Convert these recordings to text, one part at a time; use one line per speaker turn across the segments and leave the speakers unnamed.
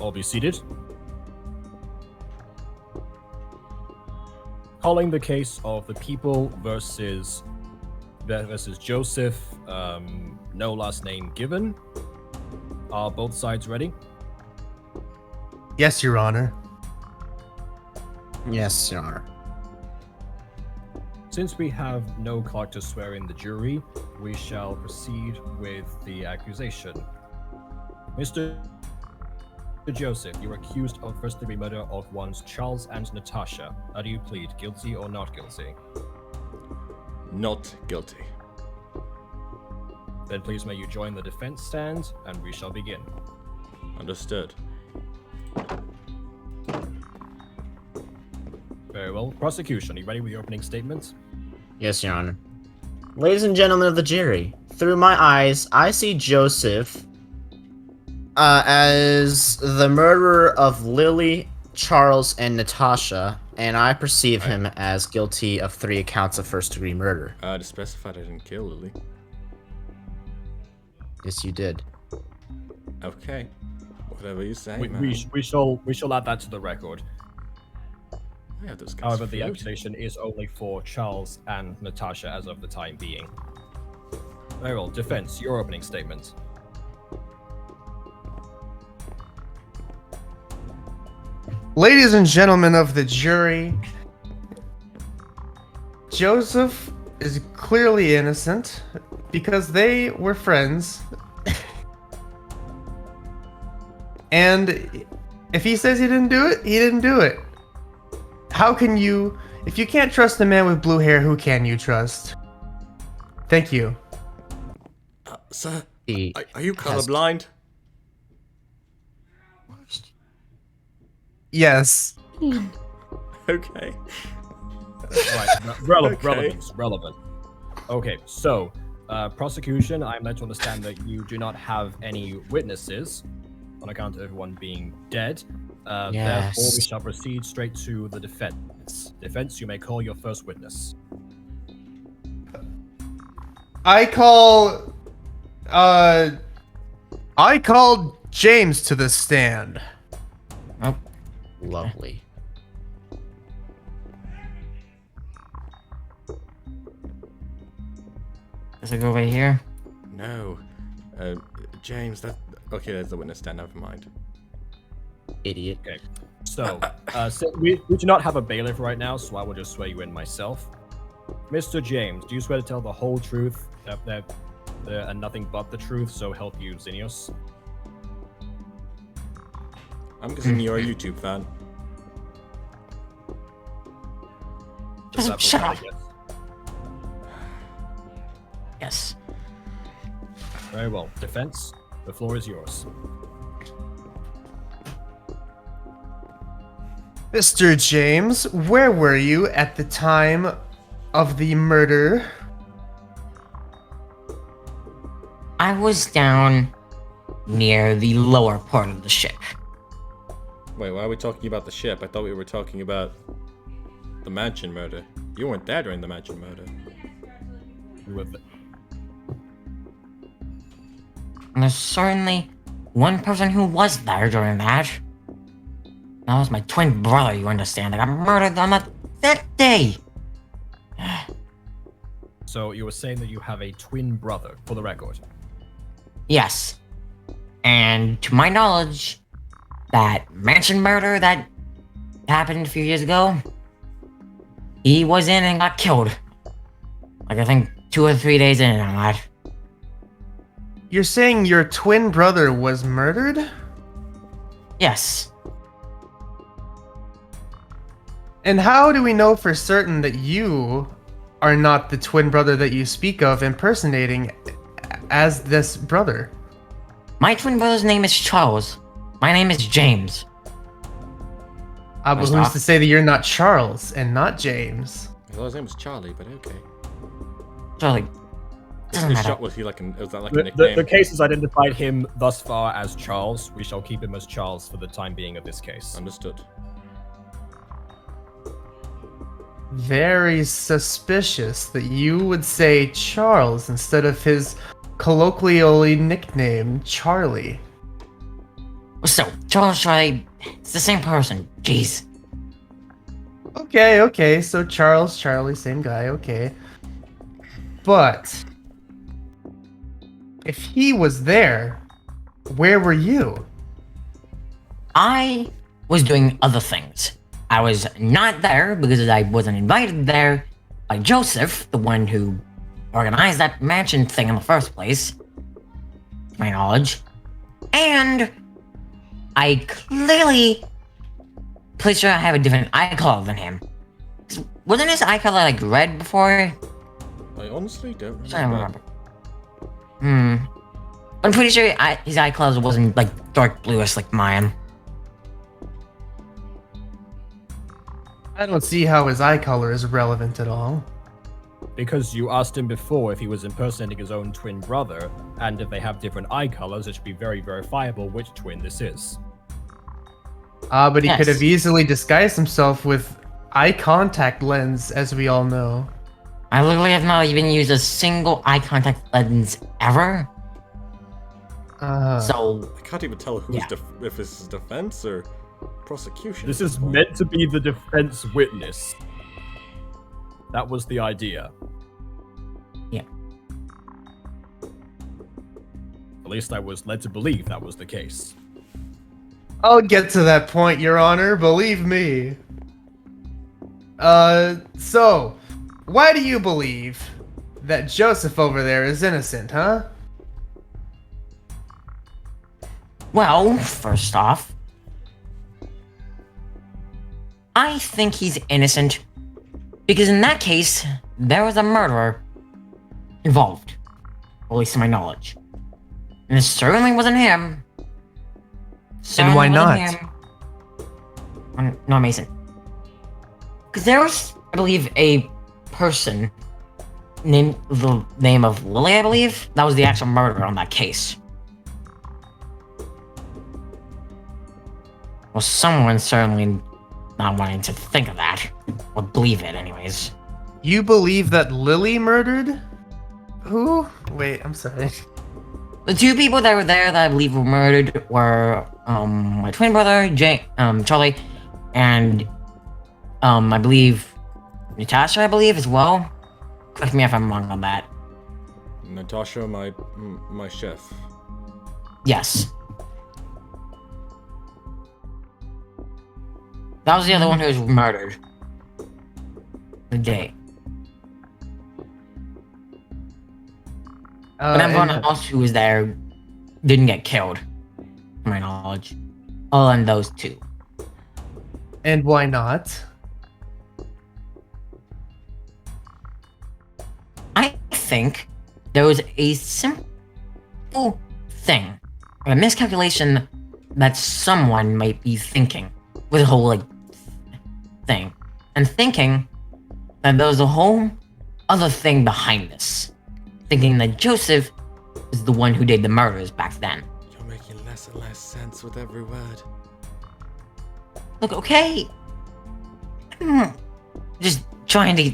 All be seated. Calling the case of the people versus Joseph, no last name given. Are both sides ready?
Yes, Your Honor.
Yes, Your Honor.
Since we have no clerk to swear in the jury, we shall proceed with the accusation. Mr. Joseph, you're accused of first-degree murder of ones Charles and Natasha. How do you plead, guilty or not guilty?
Not guilty.
Then please may you join the defense stand, and we shall begin.
Understood.
Very well. Prosecution, are you ready with your opening statement?
Yes, Your Honor. Ladies and gentlemen of the jury, through my eyes, I see Joseph as the murderer of Lily, Charles, and Natasha, and I perceive him as guilty of 3 counts of first-degree murder.
To specify, I didn't kill Lily.
Yes, you did.
Okay. Whatever you say,
We,
man.
we shall add that to the record.
Yeah, those guys
However, the
floating.
accusation is only for Charles and Natasha as of the time being. Very well. Defense, your opening statement.
Ladies and gentlemen of the jury, Joseph is clearly innocent because they were friends. And if he says he didn't do it, he didn't do it. How can you... If you can't trust a man with blue hair, who can you trust? Thank you.
Sir,
He
are you
has-
colorblind?
Yes.
Okay.
Right. Relevant. Okay, so, prosecution, I'm led to understand that you do not have any witnesses on account of everyone being dead. Therefore, we
Yes.
shall proceed straight to the defense. Defense, you may call your first witness.
I call James to the stand.
Lovely.
Does it go right here?
No. James, that... Okay, there's the witness stand, never mind.
Idiot.
Okay, so, we do not have a bailiff right now, so I will just swear you in myself. Mr. James, do you swear to tell the whole truth and nothing but the truth, so help you, Xenios?
I'm guessing you're a YouTube fan.
Does that
Shut
look like
up.
a yes?
Yes.
Very well. Defense, The floor is yours.
Mr. James, where were you at the time of the murder?
I was down near the lower part of the ship.
Wait, why are we talking about the ship? I thought we were talking about the mansion murder. You weren't there during the mansion murder.
With it.
And there's certainly one person who was there during that. That was my twin brother, you understand. I got murdered on that day.
So you were saying that you have a twin brother, for the record.
Yes. And to my knowledge, that mansion murder that happened a few years ago, he was in and got killed. Like, I think 2 or 3 days in on that.
You're saying your twin brother was murdered?
Yes.
And how do we know for certain that you are not the twin brother that you speak of impersonating as this brother?
My twin brother's name is Charles. My name is James.
But who's
Stop.
to say that you're not Charles and not James?
I thought his name was Charlie, but okay.
Charlie. Doesn't matter.
Was he like was that like a
The
nickname?
case has identified him thus far as Charles. We shall keep him as Charles for the time being of this case.
Understood.
Very suspicious that you would say Charles instead of his colloquially nickname Charlie.
So, Charles, Charlie, it's the same person. Jeez.
Okay, so Charles, Charlie, same guy, okay. But if he was there, where were you?
I was doing other things. I was not there because I wasn't invited there by Joseph, the one who organized that mansion thing in the first place, to my knowledge. And I clearly pretty sure I have a different eye color than him. Wasn't his eye color like red before?
I honestly don't
I don't
remember.
remember. I'm pretty sure his eye color wasn't like dark bluish like mine.
I don't see how his eye color is relevant at all.
Because you asked him before if he was impersonating his own twin brother, and if they have different eye colors, it should be very verifiable which twin this is.
But he could
Yes.
have easily disguised himself with eye contact lens, as we all know.
I literally have not even used a single eye contact lens ever. So,
I can't even tell who's
Yeah.
if this is defense or prosecution.
This
at
is
point.
meant to be the defense witness. That was the idea.
yeah.
At least I was led to believe that was the case.
I'll get to that point, Your Honor, believe me. So, why do you believe that Joseph over there is innocent, huh?
Well, first off, I think he's innocent because in that case, there was a murderer involved, at least to my knowledge. And it certainly wasn't him.
And why
Certainly
not?
wasn't him. No, Mason. Because there was, I believe, a person named the name of Lily, I believe. That was the actual murderer on that case. Well, someone certainly not wanting to think of that. Or believe it, anyways.
You believe that Lily murdered? Who? Wait, I'm sorry.
The two people that were there that I believe were murdered were my twin brother, Charlie, and I believe Natasha, I believe, as well. Correct me if I'm wrong on that.
Natasha, my chef.
Yes. That was the other one who was murdered. The day. But everyone
and-
else who was there didn't get killed, to my knowledge. Other than those two.
And why not?
I think there was a simple thing a miscalculation that someone might be thinking with the whole like thing, and thinking that there was a whole other thing behind this, thinking that Joseph is the one who did the murders back then.
You're making less and less sense with every word.
Look, okay. Just trying to.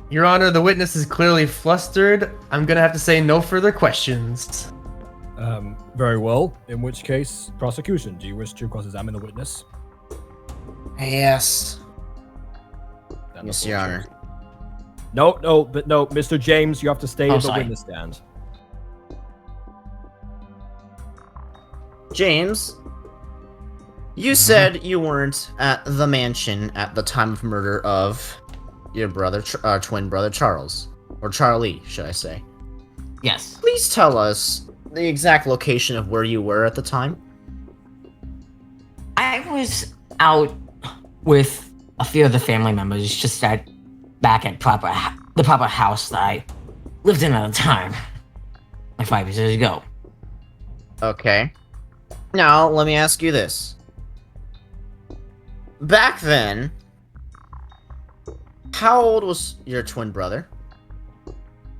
Your Honor, the witness is clearly flustered. I'm gonna have to say no further questions.
Very well. In which case, prosecution, do you wish to cross-examine the witness?
Yes.
Then
Yes,
the
Your
floor
Honor.
is yours. No, Mr. James, you have to stay
Oh,
in the
sorry.
witness stand.
James, you said you weren't at the mansion at the time of murder of your brother, twin brother Charles, or Charlie, should I say?
Yes.
Please tell us the exact location of where you were at the time.
I was out with a few of the family members, just back at the proper house that I lived in at the time, like 5 years ago.
Okay. Now, let me ask you this. Back then, how old was your twin brother?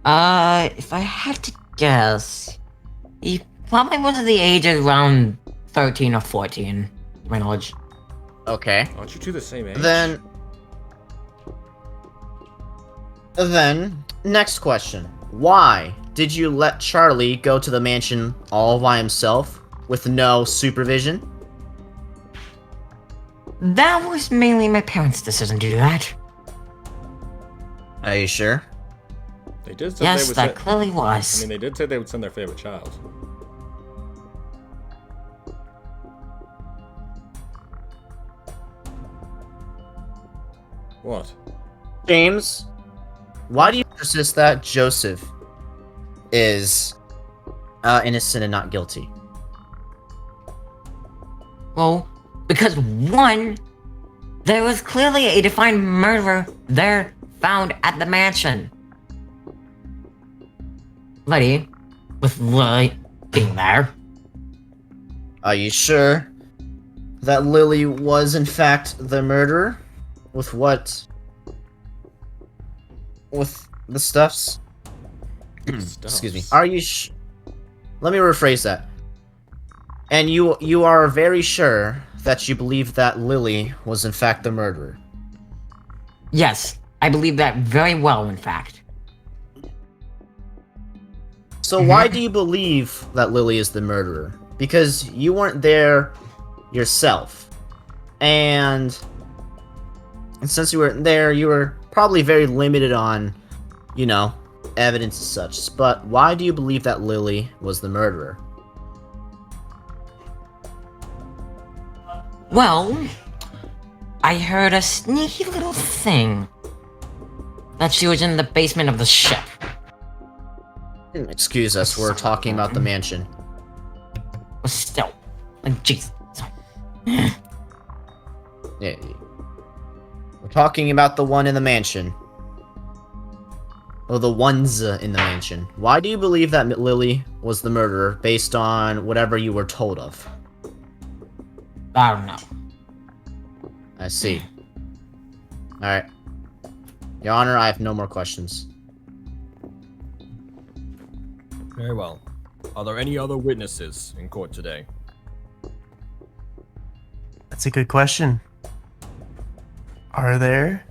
If I had to guess, he probably was at the age of around 13 or 14, to my knowledge.
Okay.
Aren't you two the same age?
Then, next question. Why did you let Charlie go to the mansion all by himself with no supervision?
That was mainly my parents' decision to do that.
Are you sure?
They did say
Yes,
they would
that
send,
clearly
I
was.
mean, they did say they would send their favorite child. What?
James, why do you persist that Joseph is innocent and not guilty?
Well, because one, there was clearly a defined murderer there found at the mansion. Letty, with Lily being there.
Are you sure that Lily was in fact the murderer? With what? With the stuffs? Excuse me. Are you Let me rephrase that. And you are very sure that you believe that Lily was in fact the murderer?
Yes, I believe that very well, in fact.
So why do you believe that Lily is the murderer? Because you weren't there yourself. And since you weren't there, you were probably very limited on, you know, evidence and such. But why do you believe that Lily was the murderer?
Well, I heard a sneaky little thing. That she was in the basement of the ship.
Excuse us, we're talking about the mansion.
But still, like, jeez.
Yeah. We're talking about the one in the mansion. Oh, the ones in the mansion. Why do you believe that Lily was the murderer based on whatever you were told of?
I don't know.
I see. Alright. Your Honor, I have no more questions.
Very well. Are there any other witnesses in court today?
That's a good question. Are there?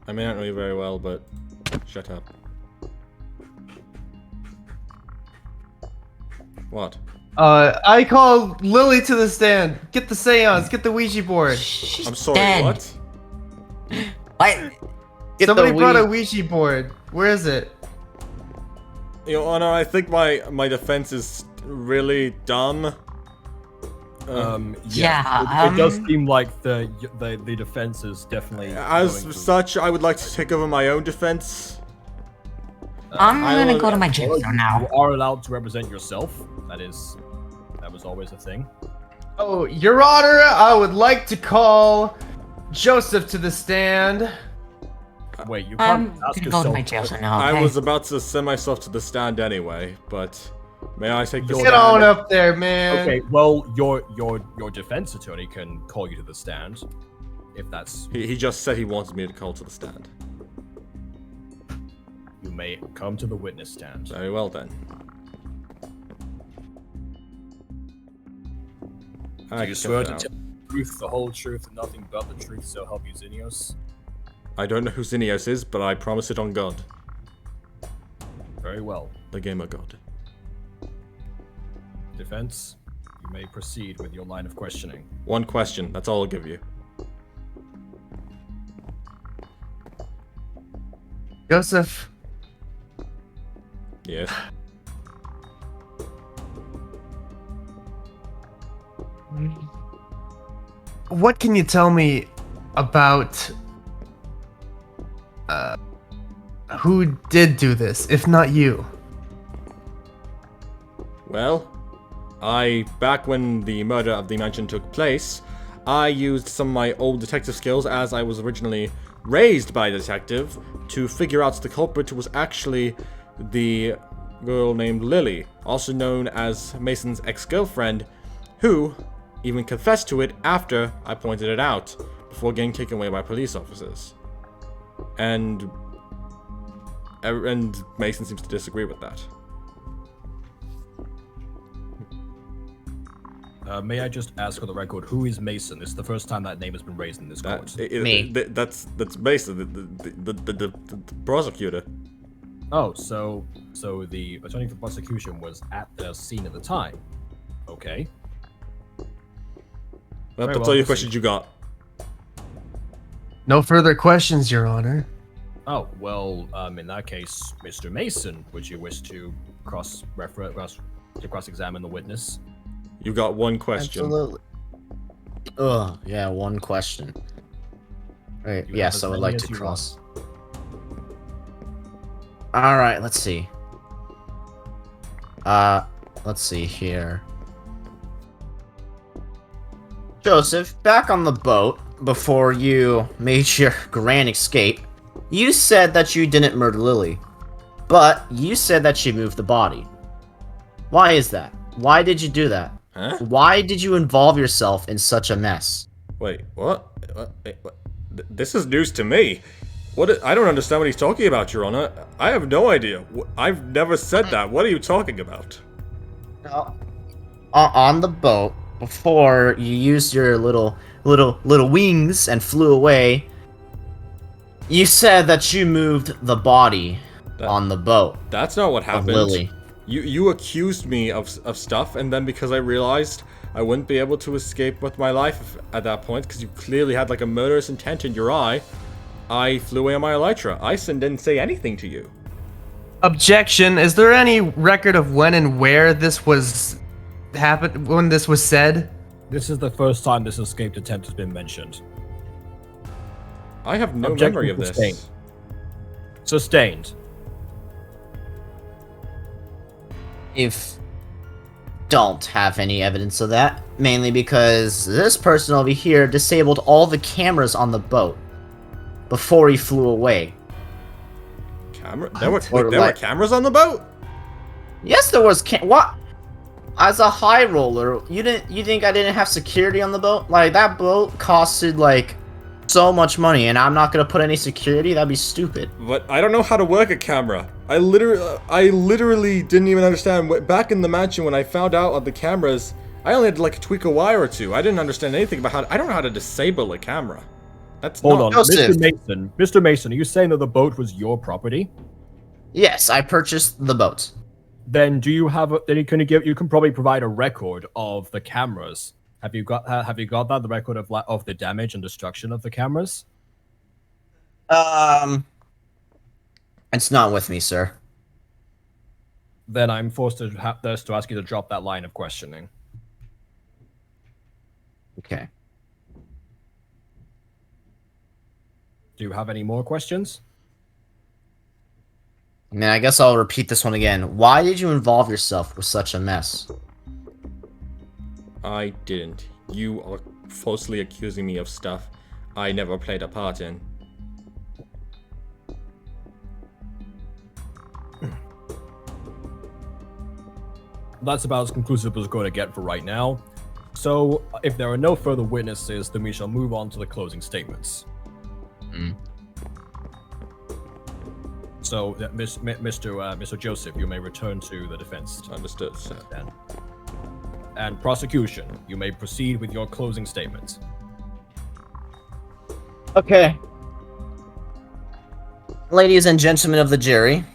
I may not know you very well, but shut up. What?
I call Lily to the stand. Get the seance. Get the Ouija board.
She's
I'm sorry,
dead.
what?
What?
Get
Somebody
the
brought a
Ouija-
Ouija board. Where is it?
Your Honor, I think my defense is really dumb.
Yeah,
It does seem like the defense is definitely.
As
going to-
such, I would like to take over my own defense.
I'm
I
gonna
will-
go to my gym
You
now.
are allowed to represent yourself. That was always a thing.
Oh, Your Honor, I would like to call Joseph to the stand.
Wait, you
I'm
can't ask
gonna go to my
yourself.
jail cell now, okay?
I was about to send myself to the stand anyway, but may I take the
Get
Get
stand?
on up there, man.
Okay, well, your defense attorney can call you to the stand, if that's.
He just said he wanted me to call to the stand.
You may come to the witness stand.
Very well then.
Do you swear to tell the truth, the whole truth, and nothing but the truth, so help you, Xenios?
I don't know who Xenios is, but I promise it on God.
Very well.
The gamer god.
Defense, you may proceed with your line of questioning.
One question, that's all I'll give you.
Joseph,
Yes.
what can you tell me about who did do this, if not you?
Well, back when the murder of the mansion took place, I used some of my old detective skills, as I was originally raised by a detective, to figure out the culprit was actually the girl named Lily, also known as Mason's ex-girlfriend, who even confessed to it after I pointed it out, before getting taken away by police officers. And Mason seems to disagree with that.
May I just ask for the record, who is Mason? This is the first time that name has been raised in this court.
Me.
That's Mason, the prosecutor.
Oh, so the attorney for prosecution was at the scene at the time. Okay.
That's
Very well,
all your
proceed.
questions you got.
No further questions, Your Honor.
Oh, well, in that case, Mr. Mason, would you wish to cross-examine the witness?
You got one question.
Absolutely. Ugh, yeah, one question. Right,
You have
yes,
as
I would
many
like
as
to
you
cross. Alright, let's see. Let's see here. Joseph, back on the boat, before you made your grand escape, you said that you didn't murder Lily. But you said that she moved the body. Why is that? Why did you do that?
Huh?
Why did you involve yourself in such a mess?
Wait, what? Wait, what? This is news to me. What? I don't understand what he's talking about, Your Honor. I have no idea. I've never said that. What are you talking about?
On the boat, before you used your little wings and flew away, you said that you moved the body on the boat
That's not what
of
happened.
Lily.
You accused me of stuff, and then because I realized I wouldn't be able to escape with my life at that point, because you clearly had like a murderous intent in your eye, I flew away on my elytra. I didn't say anything to you.
Objection. Is there any record of when and where this was happened? When this was said?
This is the first time this escaped attempt has been mentioned.
I have no
Objection
memory of this.
sustained. Sustained.
If don't have any evidence of that, mainly because this person over here disabled all the cameras on the boat before he flew away.
There were
Or
there were
like-
cameras on the boat.
Yes, there was what? As a high roller, you think I didn't have security on the boat? Like that boat costed like so much money, and I'm not gonna put any security? That'd be stupid.
But I don't know how to work a camera. I literally didn't even understand. Back in the mansion when I found out on the cameras, I only had to like tweak a wire or two. I didn't understand anything about how. I don't know how to disable a camera. That's
Hold
not.
on,
Joseph.
Mr. Mason. Mr. Mason, are you saying that the boat was your property?
Yes, I purchased the boat.
Then do you have? Then you can probably provide a record of the cameras. Have you got that? The record of the damage and destruction of the cameras?
It's not with me, sir.
Then I'm forced to ask you to drop that line of questioning.
Okay.
Do you have any more questions?
I mean, I guess I'll repeat this one again. Why did you involve yourself with such a mess?
I didn't. You are falsely accusing me of stuff I never played a part in.
that's about as conclusive as we're going to get for right now. So, if there are no further witnesses, then we shall move on to the closing statements. So, Mr. Joseph, you may return to the defense.
Understood, sir.
And prosecution, you may proceed with your closing statements.
Okay. Ladies and gentlemen of the jury,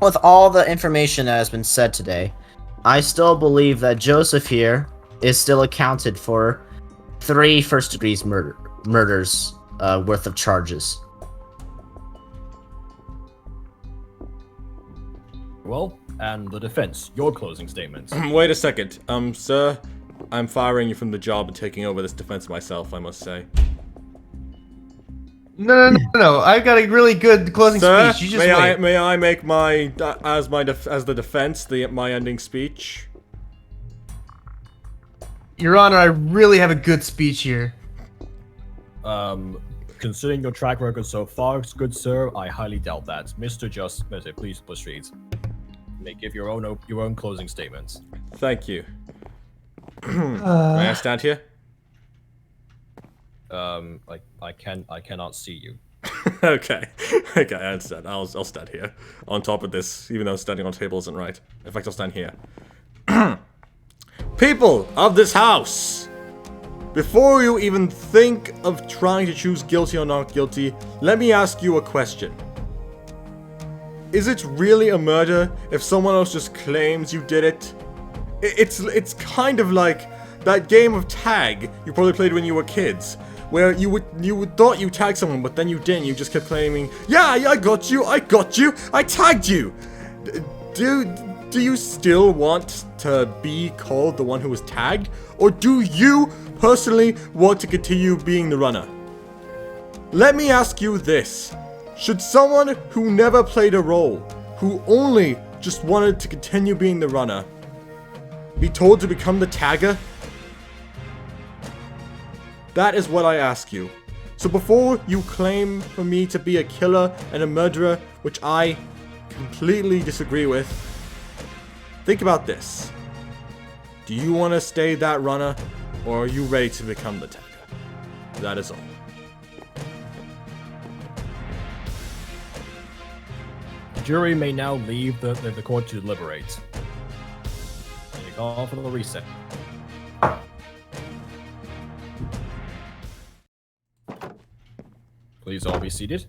with all the information that has been said today, I still believe that Joseph here is still accounted for 3 first-degree murders worth of charges.
Well, and the defense, your closing statements.
Wait a second. Sir, I'm firing you from the job and taking over this defense myself, I must say.
No. I've got a really good closing
Sir,
speech. You just wait.
may I make my as the defense my ending speech?
Your Honor, I really have a good speech here.
Considering your track record so far, good sir, I highly doubt that. Mr. Please proceed. You may give your own closing statements.
Thank you. May I stand here?
I cannot see you.
Okay, I understand. I'll stand here on top of this, even though standing on a table isn't right. In fact, I'll stand here. People of this house, before you even think of trying to choose guilty or not guilty, let me ask you a question. Is it really a murder if someone else just claims you did it? It's kind of like that game of tag you probably played when you were kids, where you thought you tagged someone, but then you didn't. You just kept claiming, "Yeah, I got you, I tagged you." Do you still want to be called the one who was tagged, or do you personally want to continue being the runner? Let me ask you this: should someone who never played a role, who only just wanted to continue being the runner, be told to become the tagger? That is what I ask you. So before you claim for me to be a killer and a murderer, which I completely disagree with, think about this. Do you want to stay that runner, or are you ready to become the tagger? That is all.
The jury may now leave the court to deliberate. You call for the reset. Please all be seated.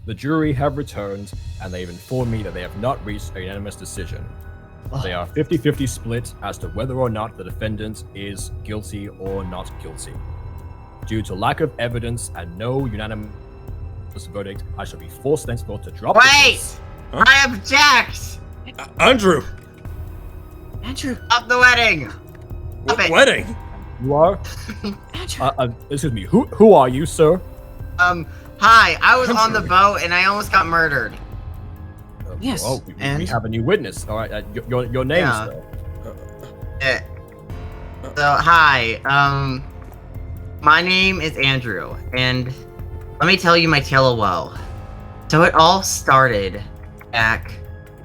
The jury have returned, and they've informed me that they have not reached a unanimous decision. They are 50-50 split as to whether or not the defendant is guilty or not guilty. Due to lack of evidence and no unanimous verdict, I shall be forced thenceforth to drop the case.
Huh? I object!
Andrew!
Stop the wedding!
What wedding?
You are? Excuse me, who are you, sir?
Hi, I was on the boat and I almost got murdered.
Yes,
Oh, we have a new witness. All right, your name,
Yeah.
sir.
So, hi, my name is Andrew, and let me tell you my tale of woe. So it all started back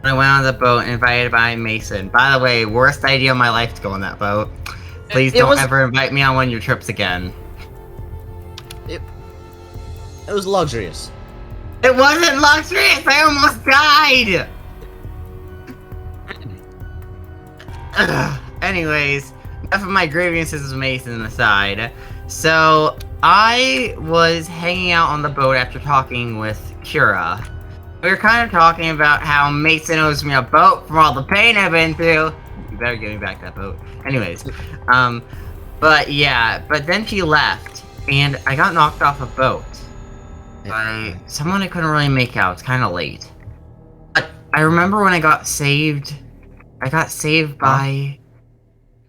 when I went on the boat invited by Mason. By the way, worst idea of my life to go on that boat. Please don't ever invite me on one of your trips again. It was luxurious.
It wasn't luxurious! I almost died!
Anyways, enough of my grievances with Mason aside. So, I was hanging out on the boat after talking with Kira. We were kind of talking about how Mason owes me a boat from all the pain I've been through. You better give me back that boat. Anyways, but yeah, but then she left, and I got knocked off a boat. By someone I couldn't really make out. It's kind of late. But I remember when I got saved by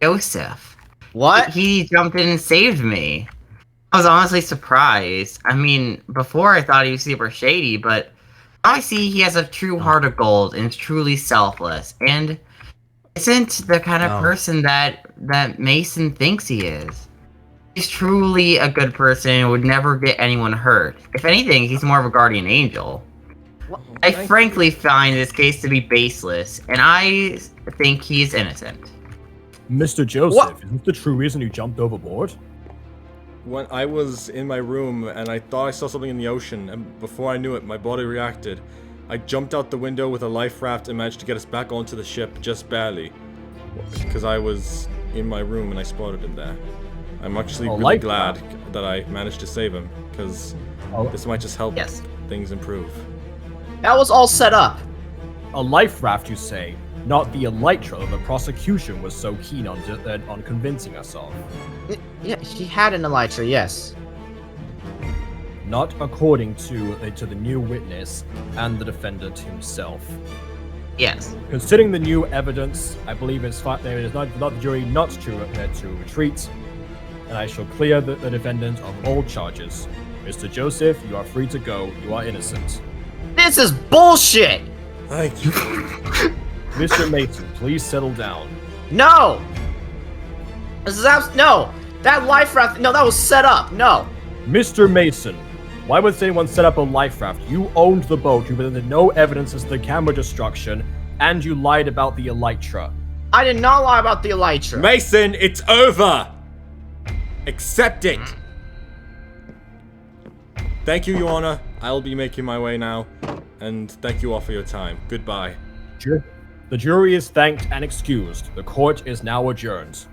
Joseph. What? He jumped in and saved me. I was honestly surprised. I mean, before I thought he was super shady, but now I see he has a true heart of gold and is truly selfless and isn't the kind of person that Mason thinks he is. He's truly a good person and would never get anyone hurt. If anything, he's more of a guardian angel.
I frankly find this case to be baseless, and I think he's innocent.
Mr. Joseph,
What?
is this the true reason you jumped overboard?
When I was in my room and I thought I saw something in the ocean, and before I knew it, my body reacted. I jumped out the window with a life raft and managed to get us back onto the ship just barely. Because I was in my room and I spotted him there. I'm actually really
life
glad
raft.
that I managed to save him, because
Oh.
this might just help
Yes.
things improve.
That was all set up.
A life raft, you say, not the elytra that the prosecution was so keen on convincing us of.
Yeah, he had an elytra, yes.
Not according to the new witness and the defendant himself.
Yes.
Considering the new evidence, I believe it's there is not the jury not to retreat, and I shall clear the defendant of all charges. Mr. Joseph, you are free to go. You are innocent.
This is bullshit!
Thank you.
Mr. Mason, please settle down.
No! This is no! That life raft, no, that was set up, no!
Mr. Mason, why would anyone set up a life raft? You owned the boat, you presented no evidence as to the camera destruction, and you lied about the elytra.
I did not lie about the elytra.
Mason, it's over! Accept it! Thank you, Your Honor. I'll be making my way now. And thank you all for your time. Goodbye.
The jury is thanked and excused. The court is now adjourned.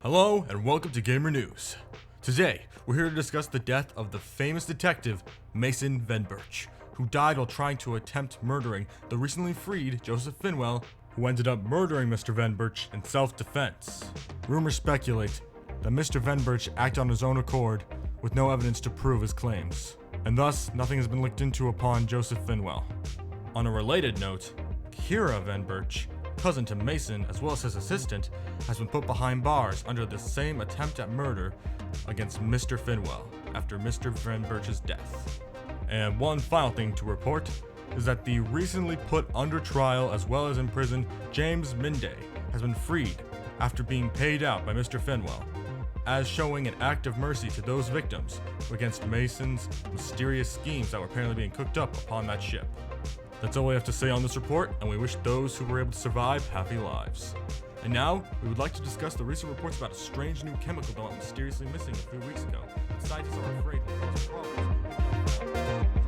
Hello and welcome to Gamer News. Today, we're here to discuss the death of the famous detective Mason Van Birch, who died while trying to attempt murdering the recently freed Joseph Finwell, who ended up murdering Mr. Van Birch in self-defense. Rumors speculate that Mr. Van Birch acted on his own accord with no evidence to prove his claims, and thus nothing has been looked into upon Joseph Finwell. On a related note, Kira Van Birch, cousin to Mason as well as his assistant, has been put behind bars under the same attempt at murder against Mr. Finwell after Mr. Van Birch's death. And one final thing to report is that the recently put under trial as well as in prison James Minday has been freed after being paid out by Mr. Finwell, as showing an act of mercy to those victims against Mason's mysterious schemes that were apparently being cooked up upon that ship. That's all we have to say on this report, and we wish those who were able to survive happy lives. And now, we would like to discuss the recent reports about a strange new chemical that went mysteriously missing a few weeks ago. Scientists are afraid will cause problems.